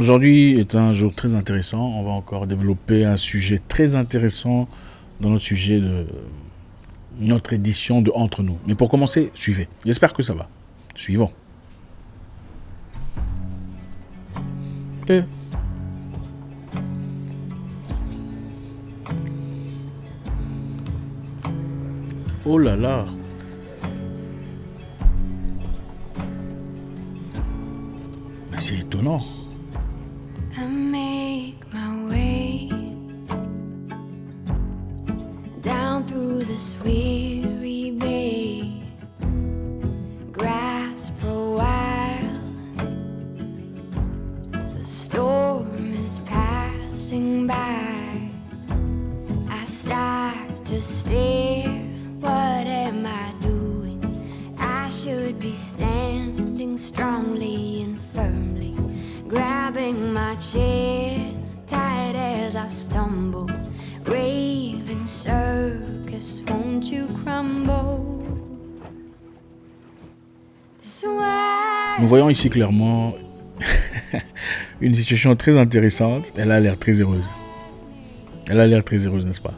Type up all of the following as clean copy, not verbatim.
Aujourd'hui est un jour très intéressant. On va encore développer un sujet très intéressant dans notre sujet de notre édition de Entre nous. Mais pour commencer, suivez. J'espère que ça va. Suivons. Et... oh là là. Mais c'est étonnant. I make my way down through this weary bay, grasp for a while. The storm is passing by. I start to stare. What am I doing? I should be standing strongly and firmly, grabbing my chair tight as I stumble. Raving circus, won't you crumble? Nous voyons ici clairement une situation très intéressante. Elle a l'air très heureuse. Elle a l'air très heureuse, n'est-ce pas?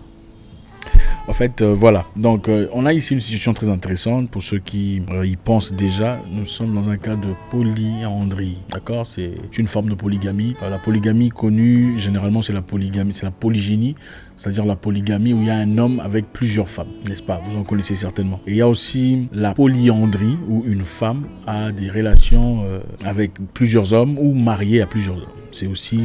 En fait, voilà. Donc, on a ici une situation très intéressante pour ceux qui y pensent déjà. Nous sommes dans un cas de polyandrie. D'accord? C'est une forme de polygamie. La polygamie connue, généralement, c'est la polygamie, c'est la polygynie. C'est-à-dire la polygamie où il y a un homme avec plusieurs femmes, n'est-ce pas? Vous en connaissez certainement. Et il y a aussi la polyandrie où une femme a des relations avec plusieurs hommes ou mariée à plusieurs hommes. C'est aussi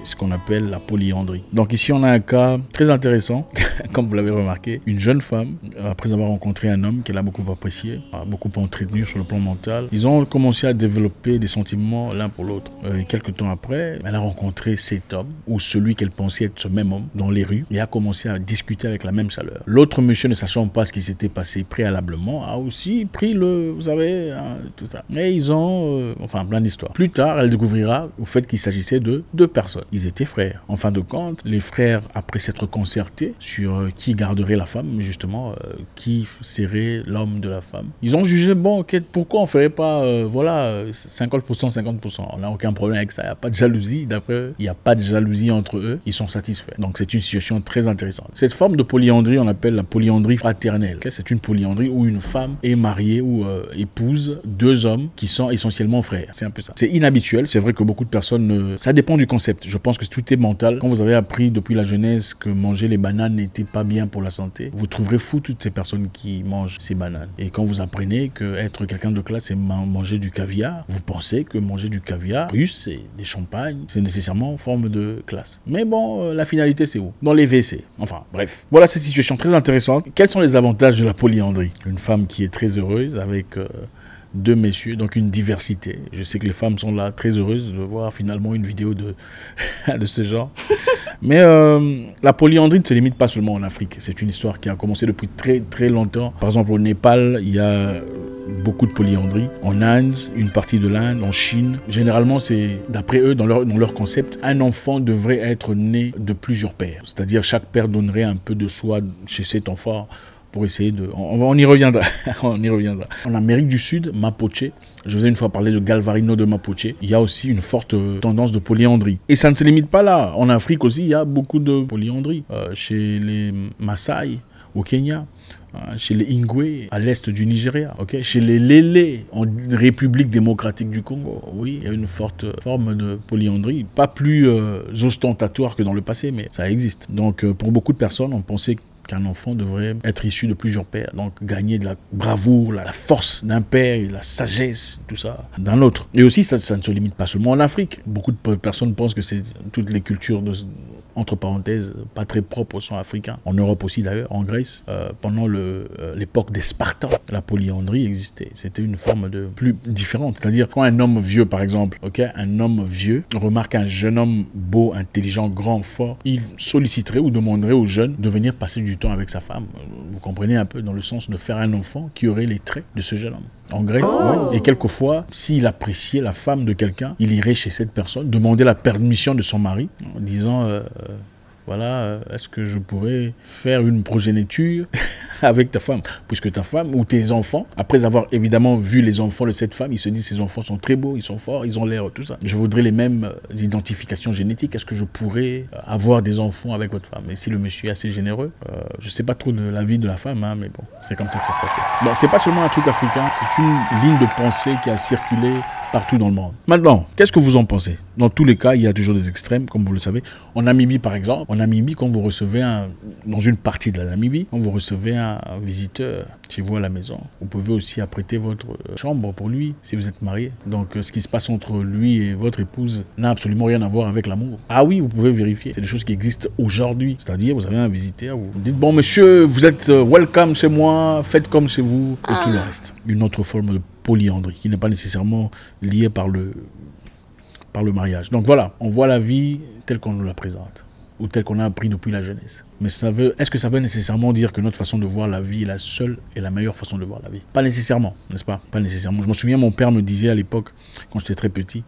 ce qu'on appelle la polyandrie. Donc ici, on a un cas très intéressant, comme vous l'avez remarqué. Une jeune femme, après avoir rencontré un homme qu'elle a beaucoup apprécié, a beaucoup entretenu sur le plan mental, ils ont commencé à développer des sentiments l'un pour l'autre. Et quelques temps après, elle a rencontré cet homme, ou celui qu'elle pensait être ce même homme, dans les rues, et a commencé à discuter avec la même chaleur. L'autre monsieur, ne sachant pas ce qui s'était passé préalablement, a aussi pris vous savez, hein, tout ça. Et ils ont, enfin, plein d'histoires. Plus tard, elle découvrira au fait qu'il s'agissait de deux personnes. Ils étaient frères. En fin de compte, les frères, après s'être concertés sur qui garderait la femme, mais justement, qui serait l'homme de la femme, ils ont jugé, bon, ok, pourquoi on ne ferait pas, voilà, 50%, 50%. On n'a aucun problème avec ça. Il n'y a pas de jalousie, d'après eux. Il n'y a pas de jalousie entre eux. Ils sont satisfaits. Donc, c'est une situation très intéressante. Cette forme de polyandrie, on appelle la polyandrie fraternelle. Okay? C'est une polyandrie où une femme est mariée ou épouse deux hommes qui sont essentiellement frères. C'est un peu ça. C'est inhabituel. C'est vrai que beaucoup de personnes... Ça dépend du concept. Je pense que tout est mental. Quand vous avez appris depuis la jeunesse que manger les bananes n'était pas bien pour la santé, vous trouverez fou toutes ces personnes qui mangent ces bananes. Et quand vous apprenez que être quelqu'un de classe, c'est manger du caviar, vous pensez que manger du caviar russe et des champagnes, c'est nécessairement forme de classe. Mais bon, la finalité, c'est où? Dans les WC. Enfin, bref. Voilà cette situation très intéressante. Quels sont les avantages de la polyandrie? Une femme qui est très heureuse avec... deux messieurs, donc une diversité. Je sais que les femmes sont là très heureuses de voir finalement une vidéo de ce genre. Mais la polyandrie ne se limite pas seulement en Afrique. C'est une histoire qui a commencé depuis très très longtemps. Par exemple, au Népal, il y a beaucoup de polyandrie. En Inde, une partie de l'Inde, en Chine. Généralement, c'est, d'après eux, dans leur concept, un enfant devrait être né de plusieurs pères. C'est-à-dire chaque père donnerait un peu de soi chez cet enfant pour essayer de... On y reviendra. On y reviendra. En Amérique du Sud, Mapoche, je vous ai une fois parlé de Galvarino de Mapoche, il y a aussi une forte tendance de polyandrie. Et ça ne se limite pas là. En Afrique aussi, il y a beaucoup de polyandrie. Chez les Maasai, au Kenya, chez les Ingwe, à l'est du Nigeria, okay? Chez les Lélé, en République démocratique du Congo, oui, il y a une forte forme de polyandrie. Pas plus ostentatoire que dans le passé, mais ça existe. Donc, pour beaucoup de personnes, on pensait qu'un enfant devrait être issu de plusieurs pères, donc gagner de la bravoure, la force d'un père et la sagesse, tout ça, d'un autre. Et aussi, ça ne se limite pas seulement en Afrique. Beaucoup de personnes pensent que c'est toutes les cultures, entre parenthèses, pas très propres sont africains. En Europe aussi d'ailleurs, en Grèce, pendant l'époque des Spartans, la polyandrie existait. C'était une forme de plus différente. C'est-à-dire quand un homme vieux, par exemple, un homme vieux remarque un jeune homme beau, intelligent, grand, fort, il solliciterait ou demanderait au jeune de venir passer du temps avec sa femme. Vous comprenez un peu dans le sens de faire un enfant qui aurait les traits de ce jeune homme. En Grèce, oui. Et quelquefois, s'il appréciait la femme de quelqu'un, il irait chez cette personne, demander la permission de son mari, en disant Voilà, est-ce que je pourrais faire une progéniture avec ta femme? Puisque ta femme ou tes enfants, après avoir évidemment vu les enfants de cette femme, ils se disent ces enfants sont très beaux, ils sont forts, ils ont l'air tout ça. Je voudrais les mêmes identifications génétiques. Est-ce que je pourrais avoir des enfants avec votre femme? Et si le monsieur est assez généreux, je sais pas trop de la vie de la femme, hein, mais bon, c'est comme ça que ça se passait. Bon, c'est pas seulement un truc africain, c'est une ligne de pensée qui a circulé partout dans le monde. Maintenant, qu'est-ce que vous en pensez? Dans tous les cas, il y a toujours des extrêmes, comme vous le savez. En Namibie, par exemple, en Namibie, quand vous recevez dans une partie de la Namibie, quand vous recevez un visiteur chez vous à la maison, vous pouvez aussi apprêter votre chambre pour lui, si vous êtes marié. Donc, ce qui se passe entre lui et votre épouse n'a absolument rien à voir avec l'amour. Ah oui, vous pouvez vérifier. C'est des choses qui existent aujourd'hui. C'est-à-dire, vous avez un visiteur, vous dites, bon, monsieur, vous êtes welcome chez moi, faites comme chez vous, et tout le reste. Une autre forme de polyandrie, qui n'est pas nécessairement liée par le mariage. Donc voilà, on voit la vie telle qu'on nous la présente, ou telle qu'on a appris depuis la jeunesse. Mais est-ce que ça veut nécessairement dire que notre façon de voir la vie est la seule et la meilleure façon de voir la vie? Pas nécessairement, n'est-ce pas? Pas nécessairement. Je me souviens, mon père me disait à l'époque, quand j'étais très petit,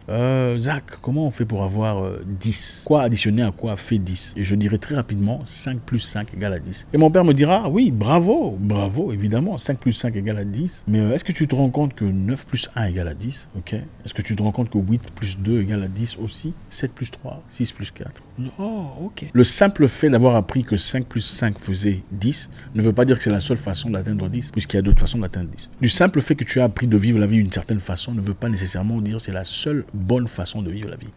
Zach, comment on fait pour avoir 10? Quoi additionner à quoi fait 10? Et je dirais très rapidement, 5 plus 5 égale à 10. Et mon père me dira, oui, bravo, bravo, évidemment, 5 plus 5 égale à 10. Mais est-ce que tu te rends compte que 9 plus 1 égale à 10? Ok. Est-ce que tu te rends compte que 8 plus 2 égale à 10 aussi? 7 plus 3, 6 plus 4. Oh, ok. Le simple fait d'avoir appris que 5 plus 5 faisait 10 ne veut pas dire que c'est la seule façon d'atteindre 10, puisqu'il y a d'autres façons d'atteindre 10. Du simple fait que tu as appris de vivre la vie d'une certaine façon ne veut pas nécessairement dire que c'est la seule bonne façon de vivre la vie.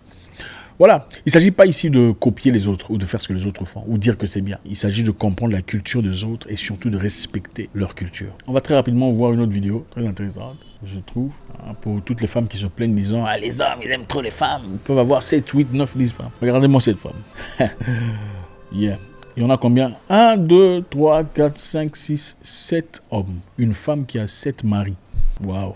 Voilà, il ne s'agit pas ici de copier les autres ou de faire ce que les autres font ou dire que c'est bien. Il s'agit de comprendre la culture des autres et surtout de respecter leur culture. On va très rapidement voir une autre vidéo très intéressante, je trouve, hein, pour toutes les femmes qui se plaignent disant « Ah, les hommes, ils aiment trop les femmes, ils peuvent avoir 7, 8, 9, 10 femmes. » Regardez-moi cette femme. Yeah. Il y en a combien? 1, 2, 3, 4, 5, 6, 7 hommes. Une femme qui a 7 maris. Waouh.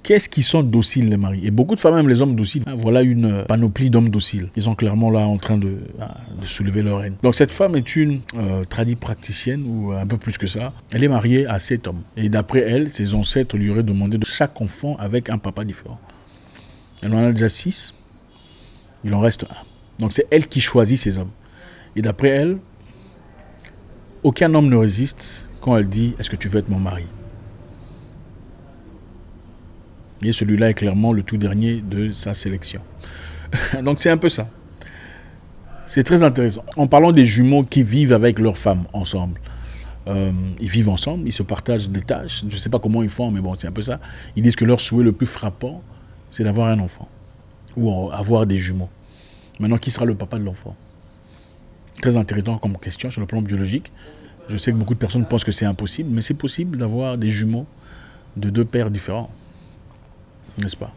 Qu'est-ce qu'ils sont dociles, les maris? Et beaucoup de femmes aiment les hommes dociles. Voilà une panoplie d'hommes dociles. Ils sont clairement là en train de soulever leur haine. Donc cette femme est une tradie praticienne, ou un peu plus que ça. Elle est mariée à 7 hommes. Et d'après elle, ses ancêtres lui auraient demandé de chaque enfant avec un papa différent. Elle en a déjà 6. Il en reste 1. Donc c'est elle qui choisit ses hommes. Et d'après elle, aucun homme ne résiste quand elle dit « Est-ce que tu veux être mon mari ?» Et celui-là est clairement le tout dernier de sa sélection. Donc c'est un peu ça. C'est très intéressant. En parlant des jumeaux qui vivent avec leurs femmes ensemble. Ils vivent ensemble, ils se partagent des tâches. Je ne sais pas comment ils font, mais bon, c'est un peu ça. Ils disent que leur souhait le plus frappant, c'est d'avoir un enfant. Ou avoir des jumeaux. Maintenant, qui sera le papa de l'enfant? Très intéressant comme question sur le plan biologique. Je sais que beaucoup de personnes pensent que c'est impossible, mais c'est possible d'avoir des jumeaux de 2 pères différents. N'est-ce pas?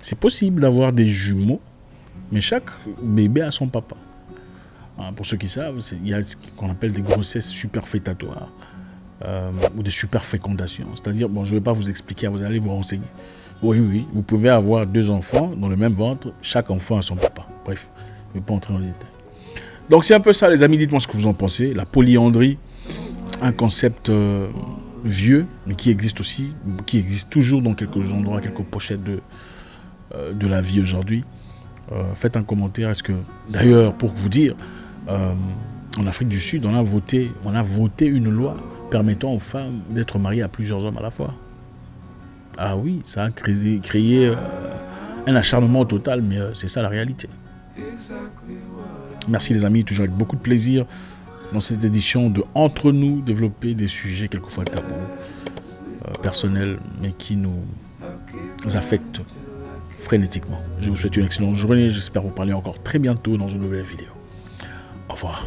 C'est possible d'avoir des jumeaux, mais chaque bébé a son papa. Hein, pour ceux qui savent, il y a ce qu'on appelle des grossesses superfétatoires ou des superfécondations. C'est-à-dire, bon, je ne vais pas vous expliquer, vous allez vous renseigner. Oui, vous pouvez avoir 2 enfants dans le même ventre, chaque enfant a son papa. Bref, je ne vais pas entrer dans les détails. Donc c'est un peu ça, les amis, dites-moi ce que vous en pensez. La polyandrie, un concept vieux, mais qui existe aussi, qui existe toujours dans quelques endroits, quelques pochettes de la vie aujourd'hui. Faites un commentaire. Est-ce que, d'ailleurs, pour vous dire, en Afrique du Sud, on a voté une loi permettant aux femmes d'être mariées à plusieurs hommes à la fois. Ah oui, ça a créé un acharnement total, mais c'est ça la réalité. Merci les amis, toujours avec beaucoup de plaisir dans cette édition de Entre nous, développer des sujets quelquefois tabous, personnels, mais qui nous affectent frénétiquement. Je vous souhaite une excellente journée, j'espère vous parler encore très bientôt dans une nouvelle vidéo. Au revoir.